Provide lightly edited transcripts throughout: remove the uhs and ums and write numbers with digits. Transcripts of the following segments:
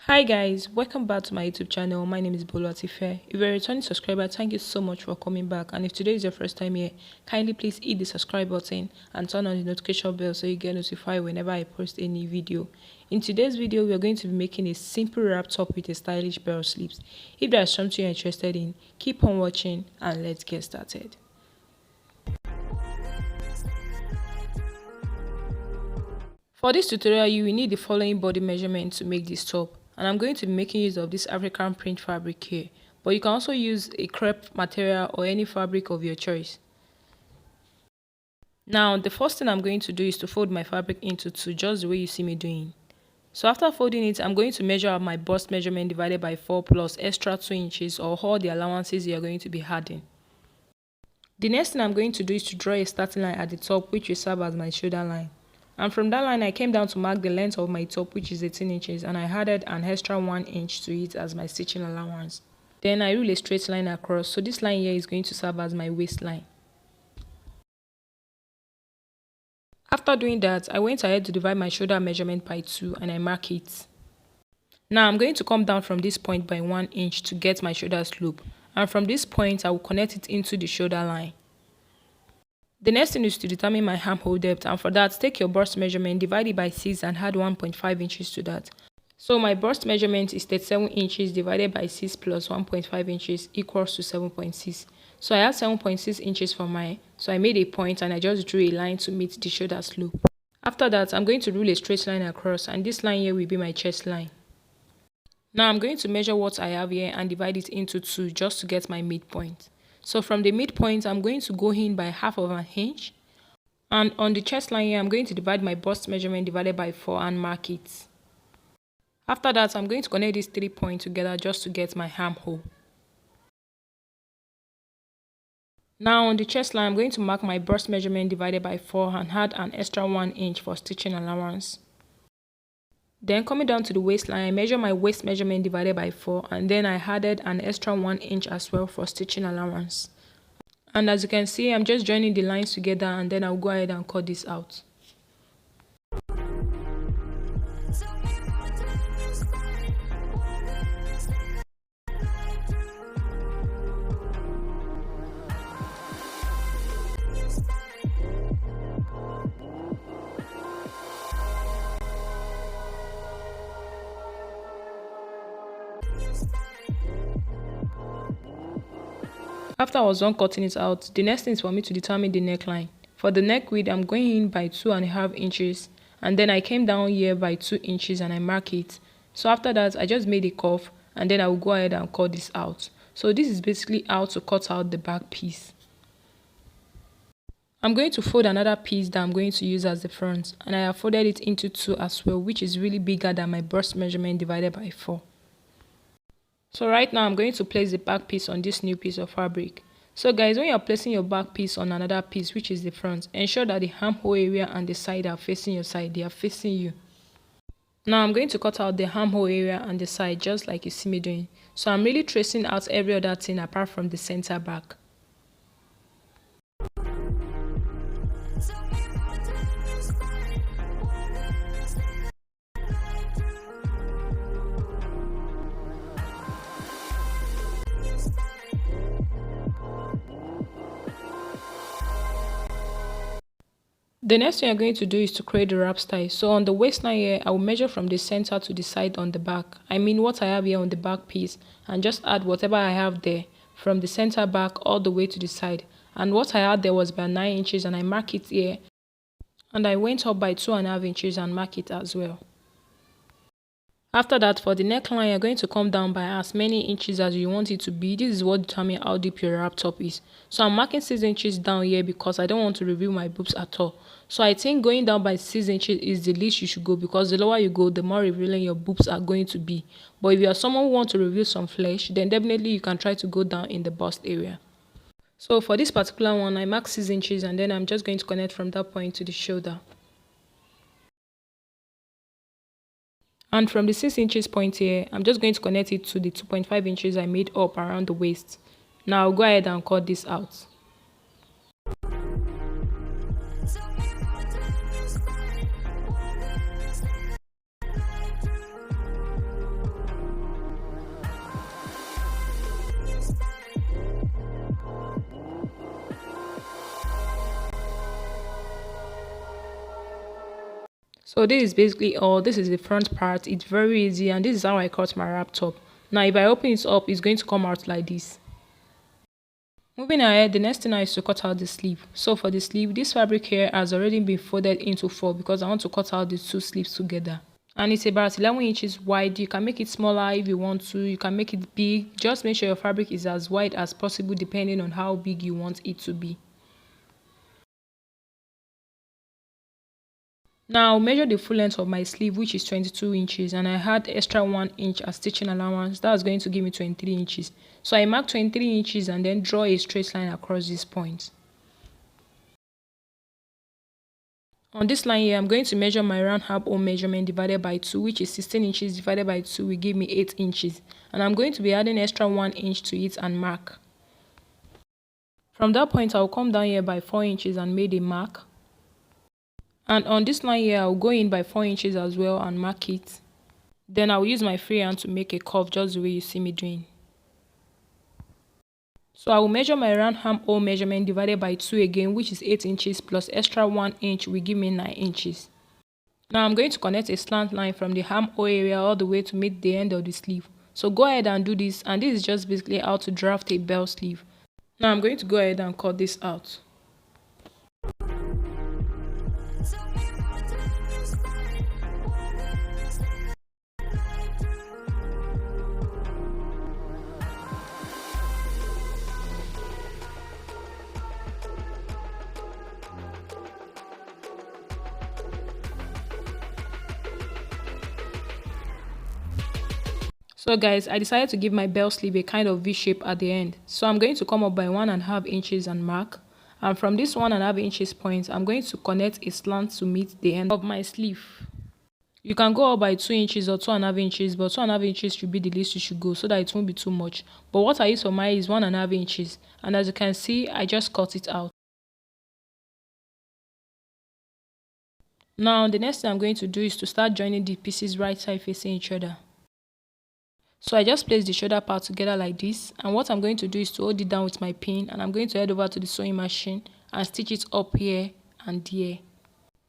Hi guys, welcome back to my YouTube channel. My name is Stylebytife. If you're a returning subscriber, thank you so much for coming back. And if today is your first time here, kindly please hit the subscribe button and turn on the notification bell so you get notified whenever I post a new video. In today's video, we are going to be making a simple wrap top with a stylish bell sleeves. If there is something you're interested in, keep on watching and let's get started. For this tutorial, you will need the following body measurement to make this top. And I'm going to be making use of this African print fabric here, but you can also use a crepe material or any fabric of your choice. Now the first thing I'm going to do is to fold my fabric into two, just the way you see me doing. So after folding it, I'm going to measure out my bust measurement divided by 4 plus extra 2 inches or all the allowances you're going to be adding. The next thing I'm going to do is to draw a starting line at the top, which will serve as my shoulder line. And from that line, I came down to mark the length of my top, which is 18 inches, and I added an extra 1 inch to it as my stitching allowance. Then I rule a straight line across, so this line here is going to serve as my waistline. After doing that, I went ahead to divide my shoulder measurement by 2 and I mark it. Now I'm going to come down from this point by 1 inch to get my shoulder slope, and from this point I will connect it into the shoulder line. The next thing is to determine my armhole depth, and for that, take your bust measurement, divide it by 6 and add 1.5 inches to that. So my bust measurement is 37 inches divided by 6 plus 1.5 inches equals to 7.6. So I have 7.6 inches for mine, so I made a point and I just drew a line to meet the shoulder slope. After that, I'm going to rule a straight line across, and this line here will be my chest line. Now I'm going to measure what I have here and divide it into 2 just to get my midpoint. So from the midpoint, I'm going to go in by half of an inch. And on the chest line here, I'm going to divide my bust measurement divided by 4 and mark it. After that, I'm going to connect these 3 points together just to get my armhole. Now on the chest line, I'm going to mark my bust measurement divided by 4 and add an extra 1 inch for stitching allowance. Then coming down to the waistline, I measure my waist measurement divided by 4 and then I added an extra 1 inch as well for stitching allowance. And as you can see, I'm just joining the lines together and then I'll go ahead and cut this out. After I was done cutting it out, the next thing is for me to determine the neckline. For the neck width, I'm going in by 2.5 inches and then I came down here by 2 inches and I mark it. So after that, I just made a curve and then I will go ahead and cut this out. So this is basically how to cut out the back piece. I'm going to fold another piece that I'm going to use as the front, and I have folded it into 2 as well, which is really bigger than my bust measurement divided by 4. So right now I'm going to place the back piece on this new piece of fabric. So guys, when you're placing your back piece on another piece, which is the front, ensure that the armhole area and the side are facing your side, they are facing you. Now I'm going to cut out the armhole area and the side just like you see me doing. So I'm really tracing out every other thing apart from the center back. The next thing I'm going to do is to create the wrap style. So on the waistline here, I will measure from the center to the side on the back. I mean what I have here on the back piece, and just add whatever I have there from the center back all the way to the side. And what I had there was about 9 inches and I mark it here. And I went up by 2.5 inches and mark it as well. After that, for the neckline, you're going to come down by as many inches as you want it to be. This is what determines how deep your wrap top is. So I'm marking 6 inches down here because I don't want to reveal my boobs at all. So I think going down by 6 inches is the least you should go, because the lower you go, the more revealing your boobs are going to be. But if you are someone who wants to reveal some flesh, then definitely you can try to go down in the bust area. So for this particular one, I mark 6 inches and then I'm just going to connect from that point to the shoulder. And from the 6 inches point here, I'm just going to connect it to the 2.5 inches I made up around the waist. Now I'll go ahead and cut this out. So this is basically all. This is the front part. It's very easy, and this is how I cut my wrap top. Now if I open it up, it's going to come out like this. Moving ahead, the next thing is to cut out the sleeve. So for the sleeve, this fabric here has already been folded into 4 because I want to cut out the 2 sleeves together. And it's about 11 inches wide. You can make it smaller if you want to. You can make it big. Just make sure your fabric is as wide as possible depending on how big you want it to be. Now I'll measure the full length of my sleeve, which is 22 inches, and I had extra 1 inch as stitching allowance. That's going to give me 23 inches. So I mark 23 inches and then draw a straight line across this point. On this line here, I'm going to measure my round armhole measurement divided by 2, which is 16 inches divided by 2 will give me 8 inches. And I'm going to be adding extra 1 inch to it and mark. From that point, I'll come down here by 4 inches and made a mark. And on this line here, I'll go in by 4 inches as well and mark it. Then I'll use my free hand to make a curve just the way you see me doing. So I will measure my round armhole measurement divided by 2 again, which is 8 inches plus extra 1 inch will give me 9 inches. Now I'm going to connect a slant line from the armhole area all the way to meet the end of the sleeve. So go ahead and do this, and this is just basically how to draft a bell sleeve. Now I'm going to go ahead and cut this out. So guys, I decided to give my bell sleeve a kind of V shape at the end. So I'm going to come up by 1.5 inches and mark. And from this 1.5 inches point, I'm going to connect a slant to meet the end of my sleeve. You can go up by 2 inches or 2.5 inches, but 2.5 inches should be the least you should go so that it won't be too much. But what I use for mine is 1.5 inches. And as you can see, I just cut it out. Now the next thing I'm going to do is to start joining the pieces right side facing each other. So I just place the shoulder part together like this, and what I'm going to do is to hold it down with my pin, and I'm going to head over to the sewing machine and stitch it up here and here.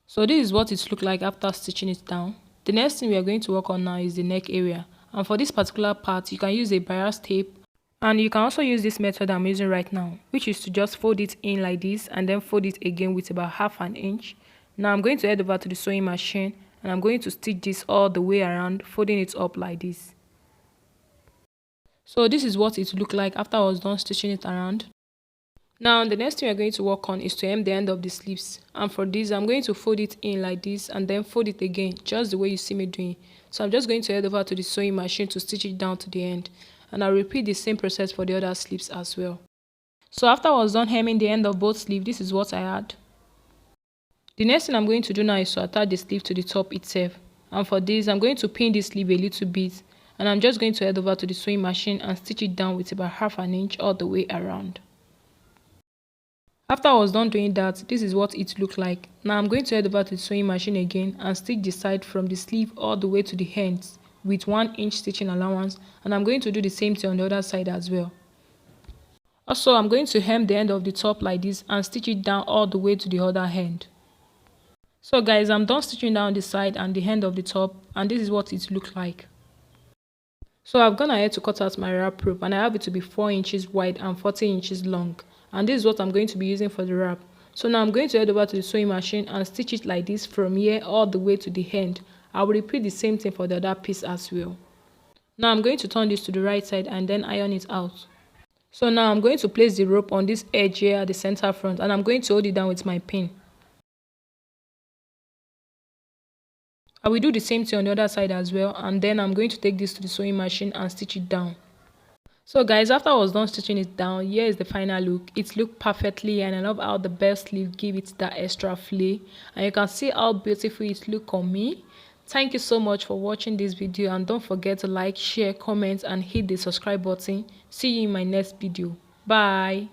So this is what it looks like after stitching it down. The next thing we are going to work on now is the neck area, and for this particular part you can use a bias tape, and you can also use this method I'm using right now, which is to just fold it in like this and then fold it again with about 1/2 inch. Now I'm going to head over to the sewing machine and I'm going to stitch this all the way around, folding it up like this. So this is what it looked like after I was done stitching it around. Now the next thing we're going to work on is to hem the end of the sleeves, and for this I'm going to fold it in like this and then fold it again just the way you see me doing. So I'm just going to head over to the sewing machine to stitch it down to the end, and I'll repeat the same process for the other sleeves as well. So after I was done hemming the end of both sleeves, this is what I had. The next thing I'm going to do now is to attach the sleeve to the top itself, and for this I'm going to pin this sleeve a little bit, and I'm just going to head over to the sewing machine and stitch it down with about 1/2 inch all the way around. After I was done doing that, this is what it looked like. Now I'm going to head over to the sewing machine again and stitch the side from the sleeve all the way to the ends with 1 inch stitching allowance, and I'm going to do the same thing on the other side as well. Also, I'm going to hem the end of the top like this and stitch it down all the way to the other end. So guys, I'm done stitching down the side and the end of the top, and this is what it looked like. So I've gone ahead to cut out my wrap rope, and I have it to be 4 inches wide and 40 inches long, and this is what I'm going to be using for the wrap. So now I'm going to head over to the sewing machine and stitch it like this from here all the way to the end. I will repeat the same thing for the other piece as well. Now I'm going to turn this to the right side and then iron it out. So now I'm going to place the rope on this edge here at the center front, and I'm going to hold it down with my pin. I will do the same thing on the other side as well, and then I'm going to take this to the sewing machine and stitch it down. So guys, after I was done stitching it down, here is the final look. It looked perfectly, and I love how the bell sleeve give it that extra flare, and you can see how beautiful it look on me. Thank you so much for watching this video, and don't forget to like, share, comment and hit the subscribe button. See you in my next video. Bye.